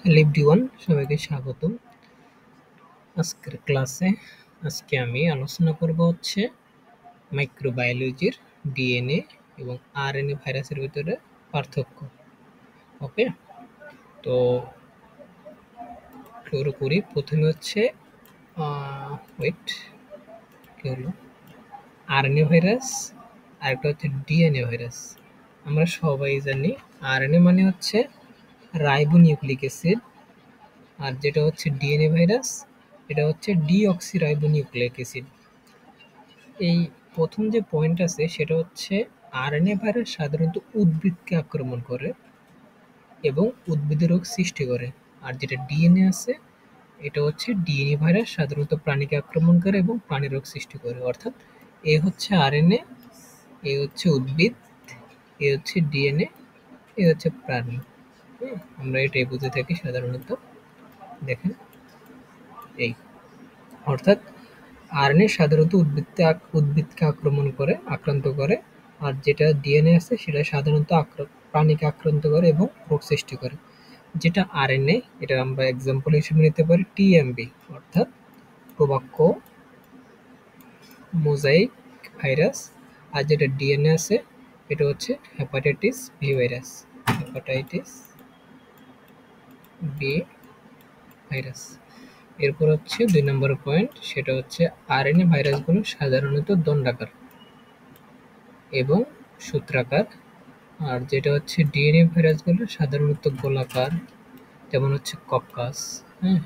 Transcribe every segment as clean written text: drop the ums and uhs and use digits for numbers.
Hello everyone, সবাইকে স্বাগতম। আজকের ক্লাসে আমি আলোচনা করব হচ্ছে মাইক্রোবায়োলজির ডিএনএ এবং আরএনএ ভাইরাসের ভিতরে পার্থক্য। ওকে, তো শুরু করি। প্রথমে হচ্ছে ওয়েট কি হলো আরএনএ ভাইরাস, আর একটা হচ্ছে ডিএনএ ভাইরাস। আমরা সবাই জানি আরএনএ মানে হচ্ছে রাইবোনিউক্লিক অ্যাসিড, আর যেটা হচ্ছে ডিএনএ ভাইরাস এটা হচ্ছে ডিঅক্সিরাইবোনিউক্লিক অ্যাসিড। এই প্রথম যে পয়েন্ট আছে সেটা হচ্ছে আরএনএ ভাইরাস সাধারণত উদ্ভিদকে আক্রমণ করে এবং উদ্ভিদের রোগ সৃষ্টি করে, আর যেটা ডিএনএ আছে এটা হচ্ছে ডিএনএ ভাইরাস সাধারণত প্রাণীকে আক্রমণ করে এবং প্রাণী রোগ সৃষ্টি করে। অর্থাৎ এ হচ্ছে আরএনএ, এ হচ্ছে উদ্ভিদ, এ হচ্ছে ডিএনএ, এ হচ্ছে প্রাণী। আমরা এটাই বুঝে থাকি সাধারণত। দেখেন এই, অর্থাৎ আরএনএ সাধারণত উদ্ভিদকে আক্রান্ত করে, আর যেটা ডিএনএ আছে সেটা সাধারণত প্রাণীকে আক্রান্ত করে এবং রোগ সৃষ্টি করে। যেটা আরএনএ এটা আমরা এক্সাম্পল হিসেবে নিতে পারি টিএমবি, অর্থাৎ টোবাক্কো মোজাইক ভাইরাস। আর যেটা ডিএনএ আছে এটা হচ্ছে hepatitis B virus, hepatitis B virus. এরপর হচ্ছে ২ নম্বর পয়েন্ট, সেটা হচ্ছে আরএনএ ভাইরাসগুলো সাধারণত দণ্ডাকার এবং সূত্রাকার, আর যেটা হচ্ছে ডিএনএ ভাইরাসগুলো সাধারণত গোলাকার, যেমন হচ্ছে কক্কাস, হ্যাঁ,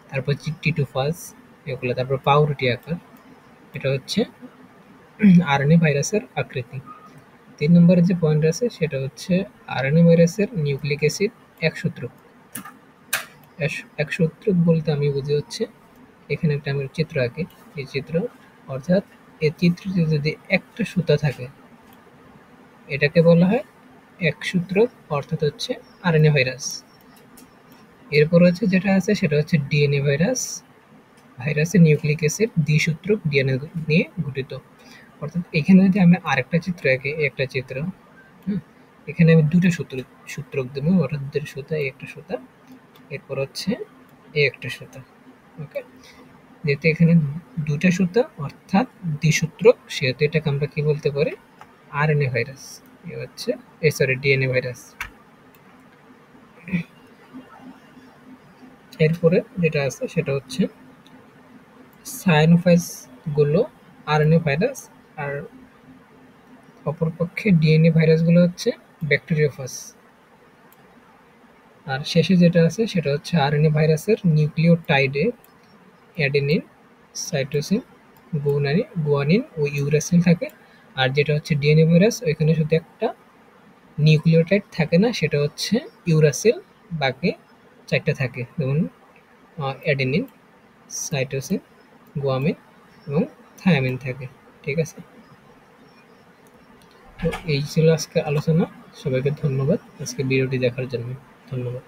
তারপর হচ্ছে টিটোফাস এগুলো, তারপর পাউরুটি আকার। এটা হচ্ছে আরএনএ ভাইরাসের আকৃতি। ৩ নম্বরের যে পয়েন্ট আছে সেটা হচ্ছে আরএনএ ভাইরাসের নিউক্লিক অ্যাসিড একসূত্রক। একসূত্রক বলতে আমি বুঝি হচ্ছে এখানে একটা আমি চিত্র আঁকি, এই চিত্র, অর্থাৎ এই চিত্রটি যদি একটা সুতা থাকে এটাকে বলা হয় একসূত্রক, অর্থাৎ হচ্ছে আরএনএ ভাইরাস। এরপর হচ্ছে যেটা আছে সেটা হচ্ছে ডিএনএ ভাইরাস। ভাইরাসের নিউক্লিক অ্যাসিড দ্বিসূত্রক ডিএনএ নিয়ে গঠিত। অর্থাৎ এখানে যদি আমি আরেকটা চিত্র আঁকি, একটা চিত্র, এখানে আমি দুটো সূত্রক দেবো, অর্থাৎ দুটো সুতা, এই একটা সুতা, এরপর হচ্ছে এই একটা সুতা। ওকে, যেহেতু এখানে দুটা সুতা অর্থাৎ দ্বিসূত্রক, সেহেতু এটাকে আমরা কি বলতে পারি, আরএনএ ভাইরাস। এ হচ্ছে ডিএনএ ভাইরাস। এরপরে যেটা আছে সেটা হচ্ছে সায়ানোফাইস গুলো আরএনএ ভাইরাস, আর অপরপক্ষে ডিএনএ ভাইরাসগুলো হচ্ছে ব্যাকটেরিওফাস। আর শেষে যেটা আছে সেটা হচ্ছে আরএনএ ভাইরাসের নিউক্লিওটাইডে অ্যাডেনিন, সাইটোসিন, গুয়ানিন ও ইউরাসিল থাকে। আর যেটা হচ্ছে ডিএনএ ভাইরাস ওইখানে শুধু একটা নিউক্লিওটাইড থাকে না, সেটা হচ্ছে ইউরাসিল, বাকি 4টা থাকে, যেমন অ্যাডেনিন, সাইটোসিন, গুয়ামিন এবং থায়ামিন থাকে। ঠিক আছে, তো এই ছিল আজকের আলোচনা। সবাইকে ধন্যবাদ আজকে ভিডিওটি দেখার জন্য। ধন্যবাদ।